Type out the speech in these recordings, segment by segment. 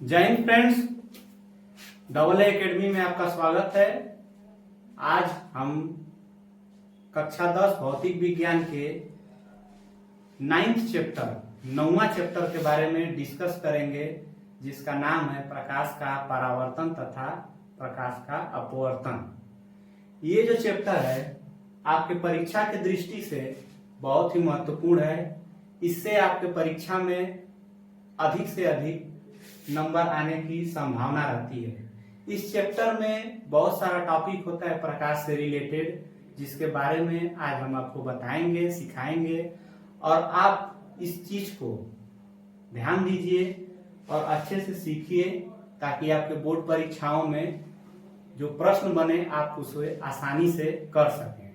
जय Hind friends, double A academy में आपका स्वागत है। आज हम कक्षा 10 भौतिक विज्ञान के 9th चैप्टर 9वां चैप्टर के बारे में डिस्कस करेंगे, जिसका नाम है प्रकाश का परावर्तन तथा प्रकाश का अपवर्तन। ये जो चैप्टर है आपके परीक्षा की दृष्टि से बहुत ही महत्वपूर्ण है। इससे आपके परीक्षा में अधिक से अधिक नंबर आने की संभावना रहती है। इस चैप्टर में बहुत सारा टॉपिक होता है प्रकाश से रिलेटेड, जिसके बारे में आज हम आपको बताएंगे, सिखाएंगे और आप इस चीज को ध्यान दीजिए और अच्छे से सीखिए, ताकि आपके बोर्ड परीक्षाओं में जो प्रश्न बने आप उसे आसानी से कर सकें।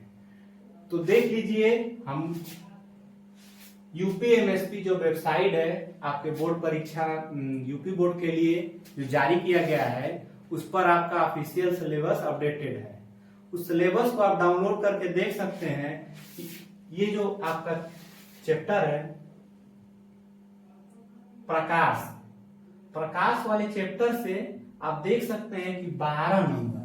तो देख लीजिए, हम यूपीएमएसपी जो वेबसाइट है आपके बोर्ड परीक्षा यूपी बोर्ड के लिए जो जारी किया गया है, उस पर आपका ऑफिशियल सिलेबस अपडेटेड है। उस सिलेबस को आप डाउनलोड करके देख सकते हैं कि ये जो आपका चैप्टर है प्रकाश वाले चैप्टर से आप देख सकते हैं कि 12 नंबर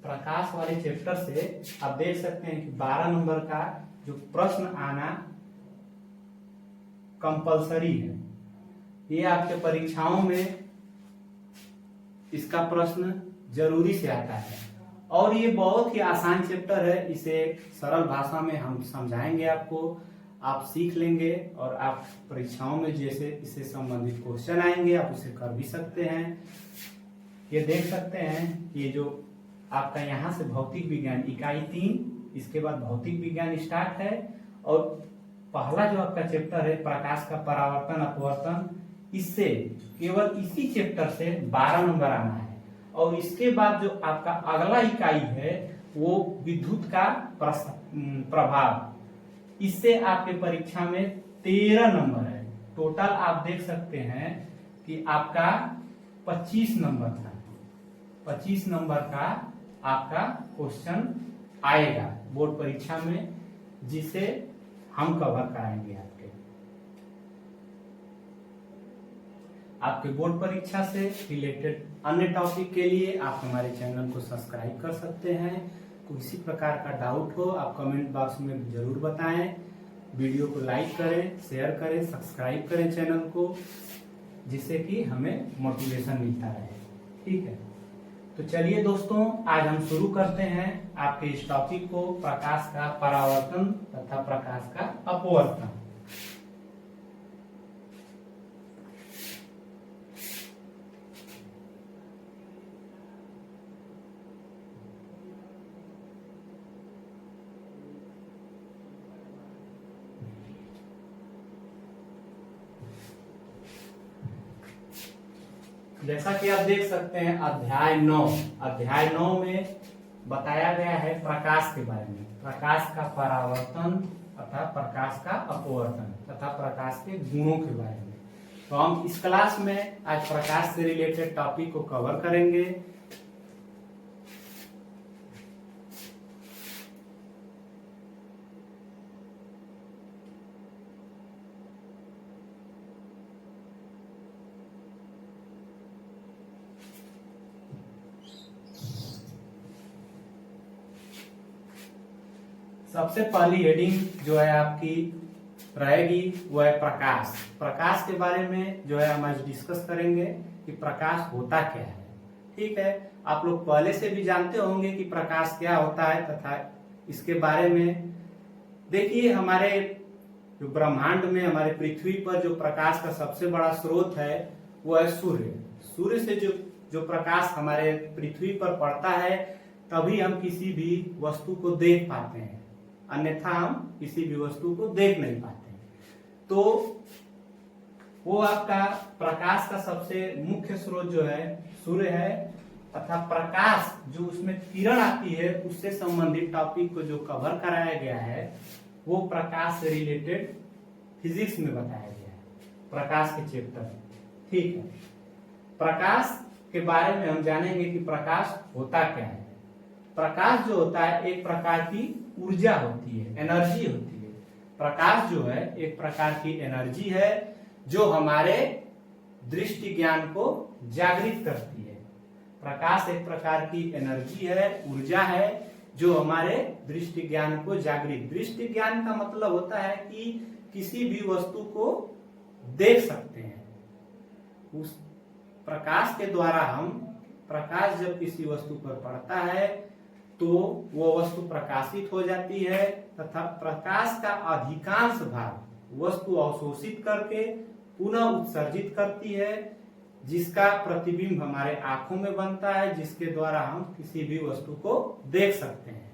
प्रकाश वाले चैप्टर से आप देख सकते हैं कि 12 नंबर का जो प्रश्न आना कंपलसरी है। ये आपके परीक्षाओं में इसका प्रश्न जरूरी से आता है और ये बहुत ही आसान चैप्टर है। इसे सरल भाषा में हम समझाएंगे आपको, आप सीख लेंगे और आप परीक्षाओं में जैसे इससे संबंधित क्वेश्चन आएंगे आप उसे कर भी सकते हैं। ये देख सकते हैं, ये जो आपका यहाँ से भौतिक विज्ञान इकाई 3, इसके बाद भौतिक विज्ञान स्टार्ट है और पहला जो आपका चैप्टर है प्रकाश का परावर्तन अपवर्तन, इससे केवल इसी चैप्टर से 12 नंबर आना है। और इसके बाद जो आपका अगला इकाई है वो विद्युत का प्रभाव, इससे आपके परीक्षा में 13 नंबर है। टोटल आप देख सकते हैं कि आपका 25 नंबर था। 25 नंबर का आपका क्वेश्चन आएगा बोर्ड परीक्षा में, जिसे हम कवर कराएंगे। आपके बोर्ड परीक्षा से रिलेटेड अन्य टॉपिक के लिए आप हमारे चैनल को सब्सक्राइब कर सकते हैं। किसी प्रकार का डाउट हो आप कमेंट बॉक्स में जरूर बताएं। वीडियो को लाइक करें, शेयर करें, सब्सक्राइब करें चैनल को, जिससे कि हमें मोटिवेशन मिलता रहे। ठीक है, तो चलिए दोस्तों, आज हम शुरू करते हैं आपके इस टॉपिक को, प्रकाश का परावर्तन तथा प्रकाश का अपवर्तन। जैसा कि आप देख सकते हैं अध्याय 9 में बताया गया है प्रकाश के बारे में, प्रकाश का परावर्तन तथा प्रकाश का अपवर्तन तथा प्रकाश के गुणों के बारे में। तो हम इस क्लास में आज प्रकाश से रिलेटेड टॉपिक को कवर करेंगे। सबसे पहली हेडिंग जो है आपकी रहेगी वो है प्रकाश के बारे में जो है हम आज डिस्कस करेंगे कि प्रकाश होता क्या है। ठीक है, आप लोग पहले से भी जानते होंगे कि प्रकाश क्या होता है तथा इसके बारे में देखिए, हमारे जो ब्रह्मांड में हमारे पृथ्वी पर जो प्रकाश का सबसे बड़ा स्रोत है वो है सूर्य से जो प्रकाश हमारे पृथ्वी पर पड़ता है तभी हम किसी भी वस्तु को देख पाते हैं, अन्यथा हम किसी भी वस्तु को देख नहीं पाते। तो वो आपका प्रकाश का सबसे मुख्य स्रोत जो है सूर्य है, तथा प्रकाश जो उसमें किरण आती है उससे संबंधित टॉपिक को जो कवर कराया गया है वो प्रकाश से रिलेटेड फिजिक्स में बताया गया है, प्रकाश के चैप्टर। ठीक है, प्रकाश के बारे में हम जानेंगे कि प्रकाश होता क्या है। प्रकाश जो होता है एक प्रकार की ऊर्जा होती है, एनर्जी होती है, प्रकाश जो है एक प्रकार की एनर्जी है जो हमारे दृष्टि ज्ञान को जागृत करती है। प्रकाश एक प्रकार की एनर्जी है, ऊर्जा है जो हमारे दृष्टि ज्ञान को जागृत। दृष्टि ज्ञान का मतलब होता है कि किसी भी वस्तु को देख सकते हैं। उस प्रकाश के द्वारा हम, प्रकाश जब किसी वस्तु पर पड़ता है तो वो वस्तु प्रकाशित हो जाती है तथा प्रकाश का अधिकांश भाग वस्तु अवशोषित करके पुनः उत्सर्जित करती है, जिसका प्रतिबिंब हमारे आंखों में बनता है, जिसके द्वारा हम किसी भी वस्तु को देख सकते हैं।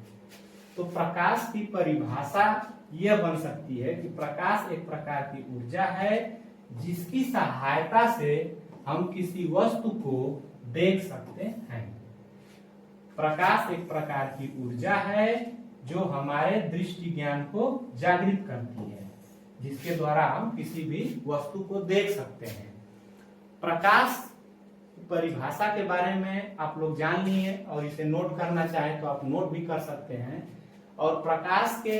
तो प्रकाश की परिभाषा यह बन सकती है कि प्रकाश एक प्रकार की ऊर्जा है जिसकी सहायता से हम किसी वस्तु को देख सकते हैं। प्रकाश एक प्रकार की ऊर्जा है जो हमारे दृष्टि ज्ञान को जागृत करती है, जिसके द्वारा हम किसी भी वस्तु को देख सकते हैं। प्रकाश परिभाषा के बारे में आप लोग जान लिए और इसे नोट करना चाहें तो आप नोट भी कर सकते हैं। और प्रकाश के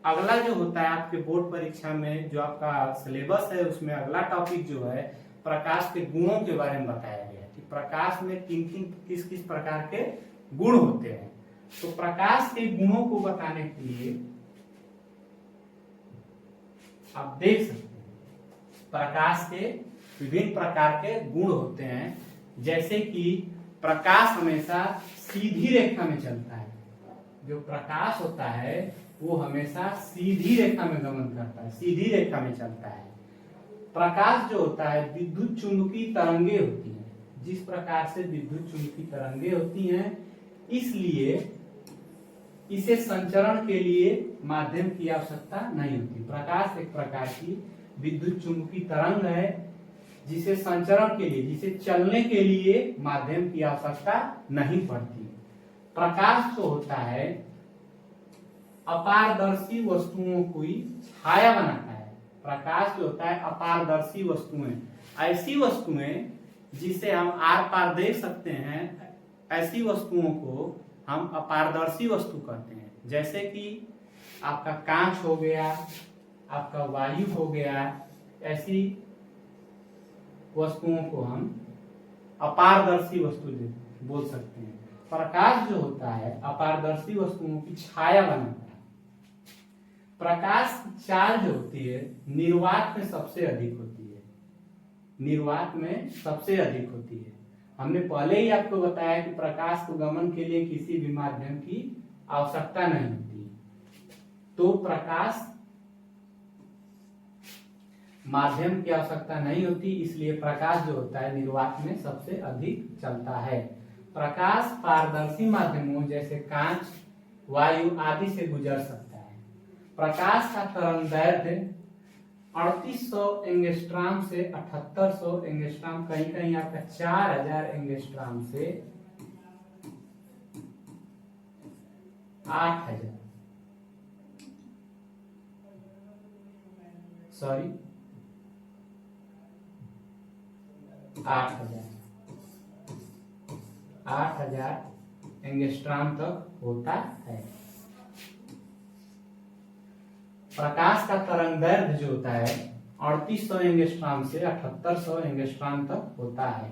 अगला जो होता है आपके बोर्ड परीक्षा में जो आपका सिलेबस है उसमें अगला टॉपिक जो है प्रकाश के गुणों के बारे में बताया गया है कि प्रकाश में किस किस प्रकार के गुण होते हैं। तो प्रकाश के गुणों को बताने के लिए आप देख सकते हैं प्रकाश के विभिन्न प्रकार के गुण होते हैं, जैसे कि प्रकाश हमेशा सीधी रेखा में चलता है। जो प्रकाश होता है वो हमेशा सीधी रेखा में गमन करता है, सीधी रेखा में चलता है। प्रकाश जो होता है विद्युत चुंबकीय तरंगे होती हैं। जिस प्रकार से विद्युत चुंबकीय तरंगे होती हैं, इसलिए इसे संचरण के लिए माध्यम की आवश्यकता नहीं होती। प्रकाश एक प्रकार की विद्युत चुंबकीय तरंग है जिसे संचरण के लिए, जिसे चलने के लिए माध्यम की आवश्यकता नहीं पड़ती। प्रकाश जो होता है अपारदर्शी वस्तुओं की छाया बनाता है। प्रकाश जो होता है अपारदर्शी वस्तुएं, ऐसी वस्तुएं जिसे हम आर पार देख सकते हैं, ऐसी वस्तुओं को हम अपारदर्शी वस्तु कहते हैं। जैसे कि आपका कांच हो गया, आपका वायु हो गया, ऐसी वस्तुओं को हम अपारदर्शी वस्तु बोल सकते हैं। प्रकाश जो होता है अपारदर्शी वस्तुओं की छाया बनाता है। प्रकाश की चार्ज होती है निर्वात में सबसे अधिक होती है, निर्वात में सबसे अधिक होती है। हमने पहले ही आपको बताया कि प्रकाश को गमन के लिए किसी भी माध्यम की आवश्यकता नहीं होती। तो प्रकाश माध्यम की आवश्यकता नहीं होती, इसलिए प्रकाश जो होता है निर्वात में सबसे अधिक चलता है। प्रकाश पारदर्शी माध्यमों जैसे कांच, वायु आदि से गुजर सकता है। प्रकाश का तरंगदैर्घ्य 3800 एंगस्ट्राम से 7800 एंगस्ट्राम, कहीं कहीं आपका 4000 एंगस्ट्राम से 8000 एंगस्ट्राम तक होता है। प्रकाश का तरंगदैर्घ्य जो होता है 3800 एंगस्ट्राम से 7800 एंगस्ट्राम तक होता है।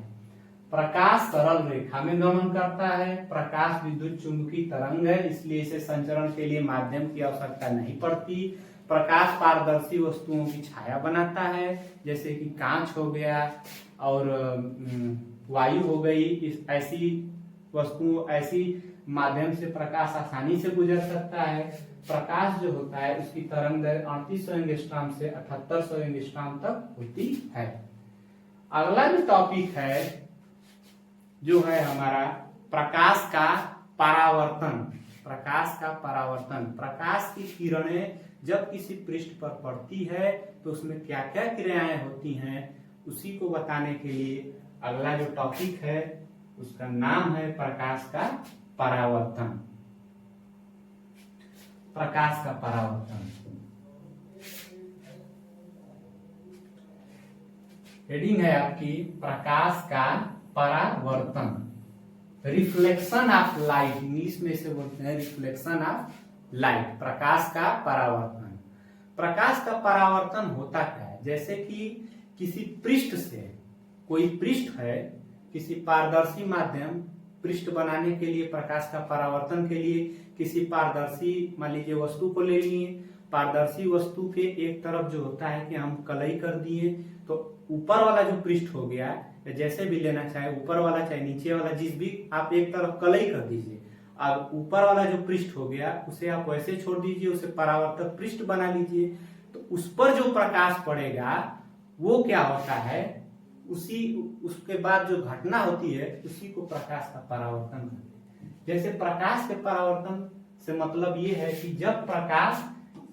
प्रकाश सरल रेखा में गमन करता है। प्रकाश विद्युत चुंबकीय तरंग है, इसलिए इसे संचरण के लिए माध्यम की आवश्यकता नहीं पड़ती। प्रकाश पारदर्शी वस्तुओं की छाया बनाता है, जैसे कि कांच हो गया और वायु हो गई। इस ऐसी वस्तुओं, ऐसी माध्यम से प्रकाश आसानी से गुजर सकता है। प्रकाश जो होता है उसकी तरंगदैर्घ्य 3800 एंगस्ट्राम से 7800 एंगस्ट्राम तक होती है। अगला जो टॉपिक है जो है हमारा प्रकाश का परावर्तन। प्रकाश का परावर्तन, प्रकाश की किरणें जब किसी पृष्ठ पर पड़ती है तो उसमें क्या क्या क्रियाएं होती हैं, उसी को बताने के लिए अगला जो टॉपिक है उसका नाम है प्रकाश का परावर्तन। प्रकाश का परावर्तन, हेडिंग है आपकी प्रकाश का परावर्तन। रिफ्लेक्शन ऑफ लाइट, इंग्लिश में से बोलते हैं रिफ्लेक्शन ऑफ लाइट, प्रकाश का परावर्तन। प्रकाश का परावर्तन होता क्या है? जैसे कि किसी पृष्ठ से, कोई पृष्ठ है, किसी पारदर्शी माध्यम पृष्ठ बनाने के लिए, प्रकाश का परावर्तन के लिए किसी पारदर्शी, मान लीजिए वस्तु को ले लिए, पारदर्शी वस्तु के एक तरफ जो होता है कि हम कलई कर दिए, तो ऊपर वाला जो पृष्ठ हो गया, जैसे भी लेना चाहे, ऊपर वाला चाहे नीचे वाला, जिस भी आप एक तरफ कलई कर दीजिए। अब ऊपर वाला जो पृष्ठ हो गया उसे आप वैसे छोड़ दीजिए, उसे परावर्तक पृष्ठ बना लीजिए, तो उस पर जो प्रकाश पड़ेगा वो क्या होता है, उसके बाद जो घटना होती है उसी को प्रकाश का परावर्तन कहते हैं। जैसे प्रकाश के परावर्तन से मतलब ये है कि जब प्रकाश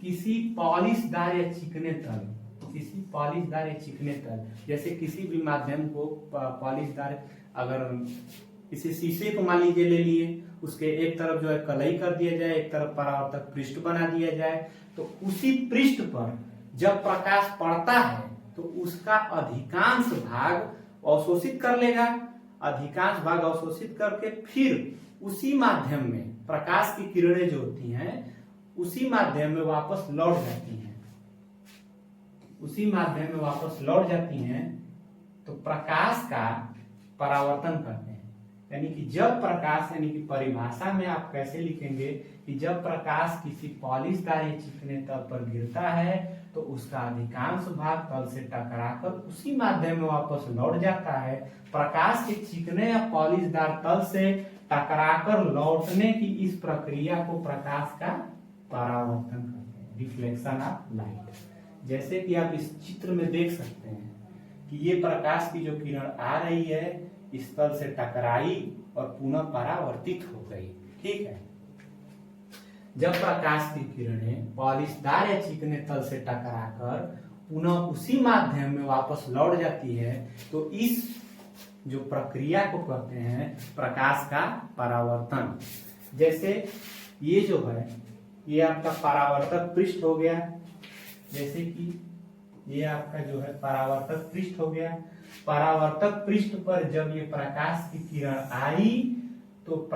किसी पॉलिशदार या चिकने तल, किसी पॉलिशदार या चिकने तल, जैसे किसी भी माध्यम को पॉलिशदार, अगर किसी शीशे को मान लीजिए ले लिए, उसके एक तरफ जो है कलई कर दिया जाए, एक तरफ परावर्तक पृष्ठ बना दिया जाए, तो उसी पृष्ठ पर जब प्रकाश पड़ता है तो उसका अधिकांश भाग अवशोषित कर लेगा, अधिकांश भाग अवशोषित करके फिर उसी माध्यम में प्रकाश की किरणें जो होती हैं उसी माध्यम में वापस लौट जाती हैं, उसी माध्यम में वापस लौट जाती हैं, तो प्रकाश का परावर्तन करते हैं। यानी कि जब प्रकाश, यानी कि परिभाषा में आप कैसे लिखेंगे कि जब प्रकाश किसी पॉलिशदार या चिकने तल पर गिरता है तो उसका अधिकांश भाग तल से टकराकर उसी माध्यम में वापस लौट जाता है। प्रकाश के चिकने या पॉलिशदार तल से टकराकर लौटने की इस प्रक्रिया को प्रकाश का परावर्तन कहते हैं, रिफ्लेक्शन ऑफ लाइट। जैसे कि आप इस चित्र में देख सकते हैं कि ये प्रकाश की जो किरण आ रही है इस तल से टकराई और पुनः परावर्तित हो गई, ठीक है। जब प्रकाश की किरणें पॉलिशदार या चिकने तल से टकराकर पुनः उसी माध्यम में वापस लौट जाती है तो इस जो प्रक्रिया को कहते हैं प्रकाश का परावर्तन। जैसे ये जो है ये आपका परावर्तक पृष्ठ हो गया, जैसे कि ये आपका जो है परावर्तक पृष्ठ हो गया। परावर्तक पृष्ठ पर जब ये प्रकाश की किरण आई तो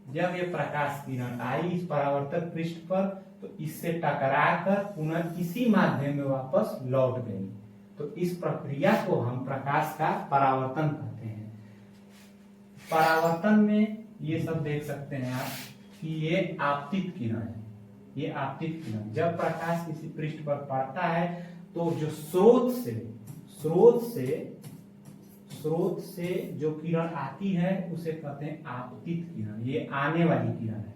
जब ये प्रकाश किरण आई इस परावर्तक पृष्ठ पर तो इससे टकराकर पुनः इसी माध्यम में वापस लौट गई, तो इस प्रक्रिया को हम प्रकाश का परावर्तन कहते हैं। परावर्तन में ये सब देख सकते हैं आप कि ये आपतित किरण है, ये आपतित किरण जब प्रकाश किसी पृष्ठ पर पड़ता है तो जो स्रोत से जो किरण आती है उसे कहते हैं आपतित किरण। ये आने वाली किरण है,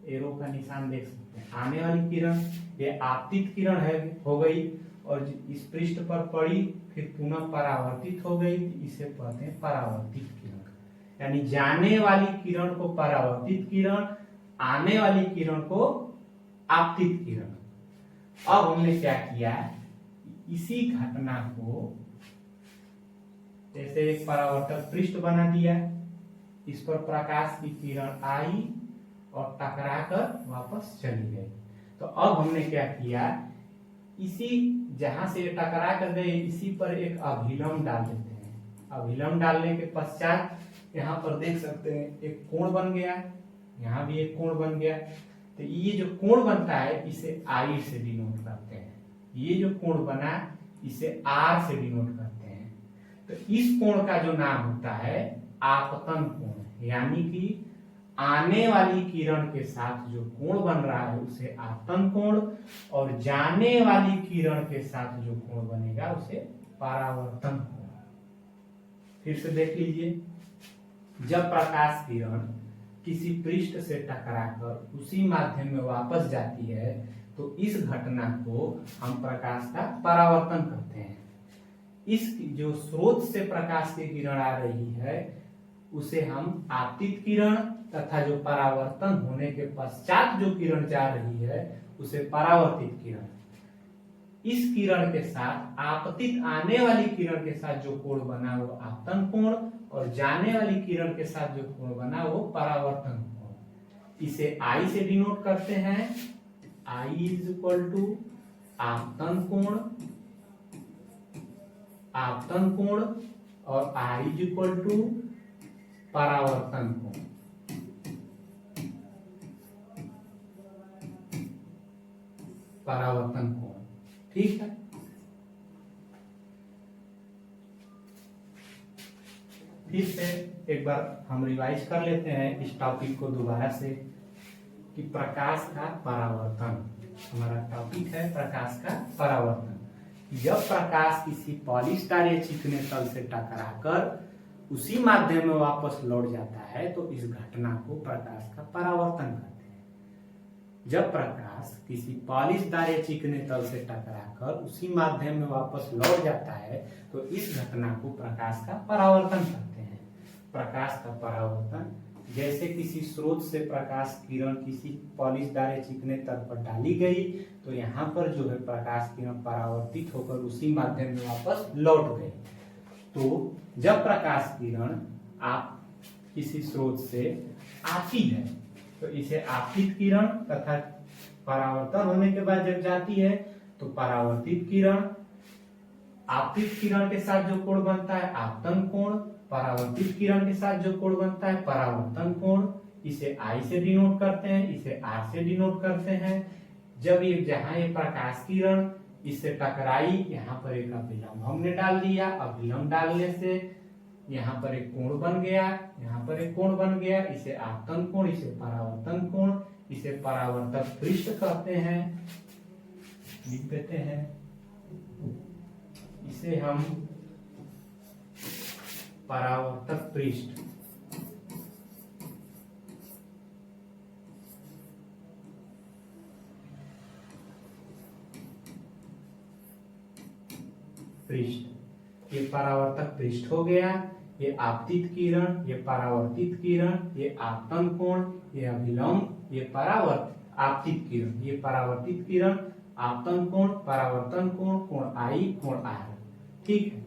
एरो का निशान देख सकते हैं, आने वाली किरण ये आपतित किरण है, हो गई और इस पृष्ठ पर पड़ी फिर पुनः परावर्तित हो गई, इसे कहते हैं परावर्तित किरण। यानी जाने वाली किरण को परावर्तित किरण, आने वाली किरण को आपतित किरण। अब हमने क्या किया, इसी घटना को जैसे एक परावर्तक पृष्ठ बना दिया, इस पर प्रकाश की किरण आई और टकराकर वापस चली गई। तो अब हमने क्या किया, इसी जहां से टकरा कर गए इसी पर एक अभिलंब डाल देते हैं। अभिलंब डालने के पश्चात यहाँ पर देख सकते हैं एक कोण बन गया, यहाँ भी एक कोण बन गया। तो ये जो कोण बनता है इसे आई से डिनोट करते हैं, ये जो कोण बना इसे आर से डिनोट करते हैं। तो इस कोण का जो नाम होता है आपतन कोण, यानी कि आने वाली किरण के साथ जो कोण बन रहा है उसे आपतन कोण, और जाने वाली किरण के साथ जो कोण बनेगा उसे परावर्तन कोण। फिर से देख लीजिए, जब प्रकाश किरण किसी पृष्ठ से टकराकर उसी माध्यम में वापस जाती है तो इस घटना को हम प्रकाश का परावर्तन करते हैं। इस जो स्रोत से प्रकाश की किरण आ रही है उसे हम आपतित किरण, तथा जो परावर्तन होने के पश्चात जो किरण जा रही है उसे परावर्तित किरण। इस किरण के साथ आपतित आने वाली किरण के साथ जो कोण बना वो आपतन कोण, और जाने वाली किरण के साथ जो कोण बना वो परावर्तन कोण। इसे आई से डिनोट करते हैं, आई इज इक्वल टू आपतन कोण और आर इज इक्वल टू परावर्तन कोण। परावर्तन कोण। ठीक है, फिर से एक बार हम रिवाइज कर लेते हैं इस टॉपिक को दोबारा से कि प्रकाश का परावर्तन। हमारा टॉपिक है प्रकाश का परावर्तन। जब प्रकाश किसी पॉलिशदार या चिकने तल से टकराकर उसी माध्यम में वापस लौट जाता है तो इस घटना को प्रकाश का परावर्तन कहते हैं। जब प्रकाश किसी पॉलिशदार या चिकने तल से टकराकर उसी माध्यम में वापस लौट जाता है तो इस घटना को प्रकाश का परावर्तन कहते हैं। प्रकाश का परावर्तन, जैसे किसी स्रोत से प्रकाश किरण किसी पॉलिशदार या चिकने तल पर डाली गई तो यहाँ पर जो है प्रकाश किरण परावर्तित होकर उसी माध्यम में वापस लौट गई। तो जब प्रकाश किरण आप किसी स्रोत से आती है तो इसे आपतित किरण तथा परावर्तन होने के बाद जब जाती है तो परावर्तित किरण, आपतित किरण के साथ जो कोण बनता है आपतन कोण, परावर्तित किरण के साथ जो कोण बनता है परावर्तन कोण, इसे I से डिनोट करते हैं, इसे R से डिनोट करते हैं। जब ये जहां ये प्रकाश किरण इससे टकराई, यहाँ पर एक अभिलंब हमने डाल दिया, अभिलंब डालने से यहाँ पर एक कोण बन गया, यहाँ पर एक कोण बन गया, इसे आपतन कोण, इसे परावर्तन कोण, इसे परावर्तक पृष्ठ कहते हैं। लिख देते हैं, इसे हम परावर्तक पृष्ठ ये परावर्तक पृष्ठ हो गया। ये आपतित किरण, ये परावर्तित किरण, ये आपतन कोण, ये अभिलंब, ये आपतित किरण, ये परावर्तित किरण, आपतन कोण, परावर्तन कोण, कोण I, कोण R। ठीक है,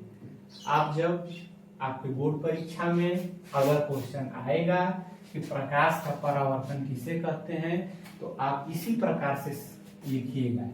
आप जब आपके बोर्ड परीक्षा में अगर क्वेश्चन आएगा कि प्रकाश का परावर्तन किसे कहते हैं तो आप इसी प्रकार से लिखिएगा।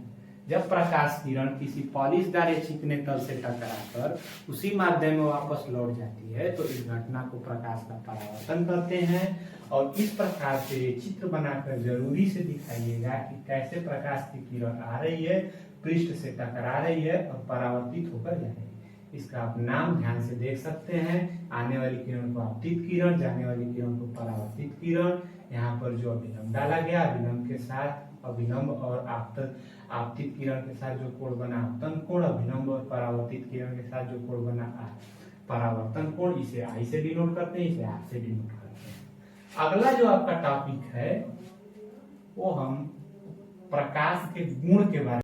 जब प्रकाश किरण किसी पॉलिशदार या चिकने तल से टकराकर उसी माध्यम में वापस लौट जाती है तो इस घटना को प्रकाश का परावर्तन कहते हैं। और इस प्रकार से चित्र बनाकर जरूरी से दिखाइएगा कि कैसे प्रकाश की किरण आ रही है, पृष्ठ से टकरा रही है और परावर्तित होकर जा रही है। इसका आप नाम ध्यान से देख सकते हैं, आने वाली किरण को आपतित किरण, जाने वाली किरण को परावर्तित किरण। यहाँ पर जो अभिलंब डाला गया, अभिलंब के साथ अभिलंब और आपतित किरण के साथ जो कोण बना आपतन कोण, अभिलंब और परावर्तित किरण के साथ जो कोण बना परावर्तन कोण, इसे I से डिनोट करते हैं, इसे R से डिनोट करते हैं। अगला जो आपका टॉपिक है वो हम प्रकाश के गुण के बारे में